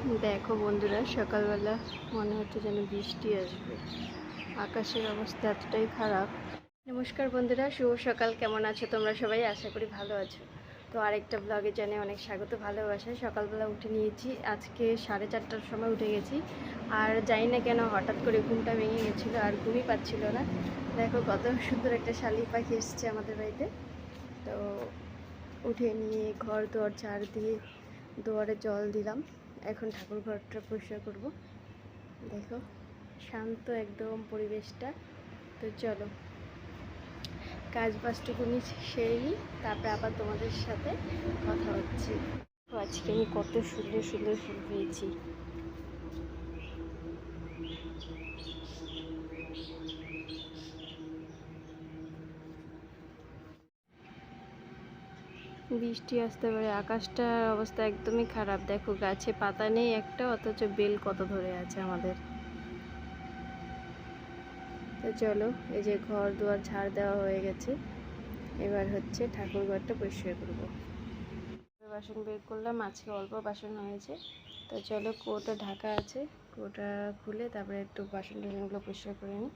দেখো বন্ধুরা, সকালবেলা মনে হচ্ছে যেন বৃষ্টি আসবে। আকাশের অবস্থা এতটাই খারাপ। নমস্কার বন্ধুরা, শুভ সকাল। কেমন আছো তোমরা সবাই? আশা করি ভালো আছো। তো আরেকটা ব্লগে জানিয়ে অনেক স্বাগত, ভালোবাসা। সকালবেলা উঠে নিয়েছি, আজকে 4:30টার সময় উঠে গেছি। আর জানি না কেন হঠাৎ করে ঘুমটা ভেঙে গেছিলো, আর ঘুমই পাচ্ছিল না। দেখো কত সুন্দর একটা শালিক পাখি এসেছে আমাদের বাড়িতে। তো উঠে নিয়ে ঘর দুয়ার ঝাড় দিয়ে দুয়ারে জল দিলাম। এখন ঠাকুর ঘরটা পরিষ্কার করব। দেখো শান্ত একদম পরিবেশটা। তো চলো কাজ বাজটুকুনি সেরে নিই, তারপরে আবার তোমাদের সাথে কথা হচ্ছে। আজকে আমি কত সুন্দর সুন্দর ফুল পেয়েছি। বৃষ্টি আসতে পারে, আকাশটার অবস্থা একদমই খারাপ। দেখো গাছে পাতা নেই একটা, অথচ বেল কত ধরে আছে আমাদের। তো চলো, এই যে ঘর দুয়ার ঝাড় দেওয়া হয়ে গেছে, এবার হচ্ছে ঠাকুর ঘরটা পরিষ্কার করবো। বাসন বের করলাম, আজকে অল্প বাসন হয়েছে। তো চলো, কুয়োটা ঢাকা আছে, কুয়োটা খুলে তারপরে একটু বাসন টাসনগুলো পরিষ্কার করে নিই।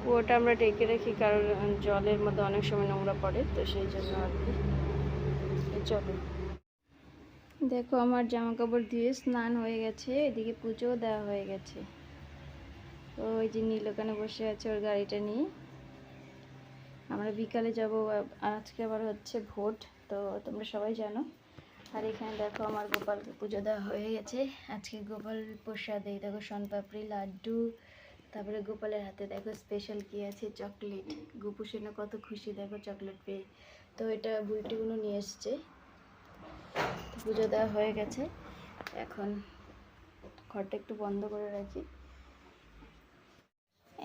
কুয়োটা আমরা ঢেকে রাখি কারণ জলের মধ্যে অনেক সময় নোংরা পড়ে, তো সেই জন্য আর কি। চলো, দেখো আমার জামা কাপড় দিয়ে স্নান হয়ে গেছে, এদিকে পুজোও দেওয়া হয়ে গেছে। ওই যে নীল ওখানে বসে আছে ওর গাড়িটা নিয়ে। আমরা বিকালে যাব, আজকে আবার হচ্ছে ভোট, তো তোমরা সবাই জানো। আর এখানে দেখো আমার গোপালকে পুজো দেওয়া হয়ে গেছে। আজকে গোপাল প্রসাদ, এই দেখো শনপাপড়ি, লাড্ডু, তারপরে গোপালের হাতে দেখো স্পেশাল কি আছে, চকলেট। গোপু সেনা কত খুশি দেখো চকলেট পেয়ে। তো এটা বুলটিগুলো নিয়ে এসছে। পুজো দেওয়া হয়ে গেছে, এখন ঘরটা একটু বন্ধ করে রাখি।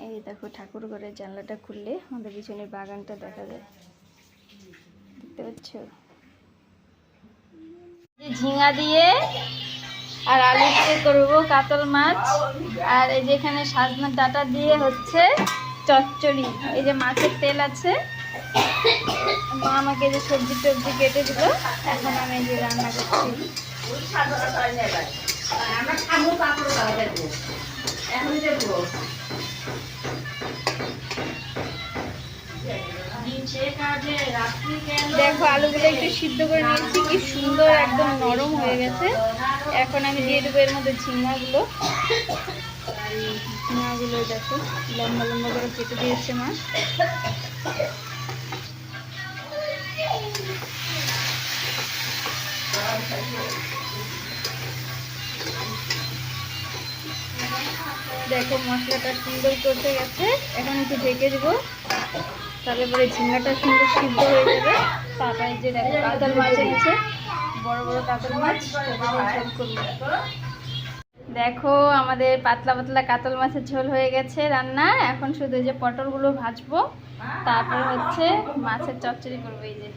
এই দেখো ঠাকুর ঘরের জানলাটা খুললে আমাদের পিছনের বাগানটা দেখা যায়, দেখতে পাচ্ছ। ঝিঙা দিয়ে আর আলু দিয়ে করবো কাতল মাছ। আর এই যে এখানে সজনের ডাঁটা দিয়ে হচ্ছে চচ্চড়ি। এই যে মাছের তেল আছে, মা আমাকে যে সবজি টবজি কেটে দিল, এখন আমি এই যে রান্না করছি। দেখো আলুগুলো একটু সিদ্ধ করে নিয়েছি, কি সুন্দর একদম নরম হয়ে গেছে। এখন আমি দিয়ে দেবো এর মধ্যে ঝিঙাগুলো। ঝিঙাগুলো দেখো লম্বা লম্বা করে কেটে দিয়েছে মা। দেখো মশলাটা সুন্দর করতে গেছে, এখন একটু ঢেকে দেবো, তারপরে ঝিঙ্গাটা সুন্দর সিদ্ধ হয়ে যাবে। তারপরে যে দেখো কাতল মাছ এনেছে, বড় বড় কাতল মাছ, দেখো আমাদের পাতলা পাতলা কাতল মাছের ঝোল হয়ে গেছে রান্না। এখন শুধু যে পটলগুলো ভাজবো, তারপর হচ্ছে মাছের চচ্চড়ি করবো। এই যে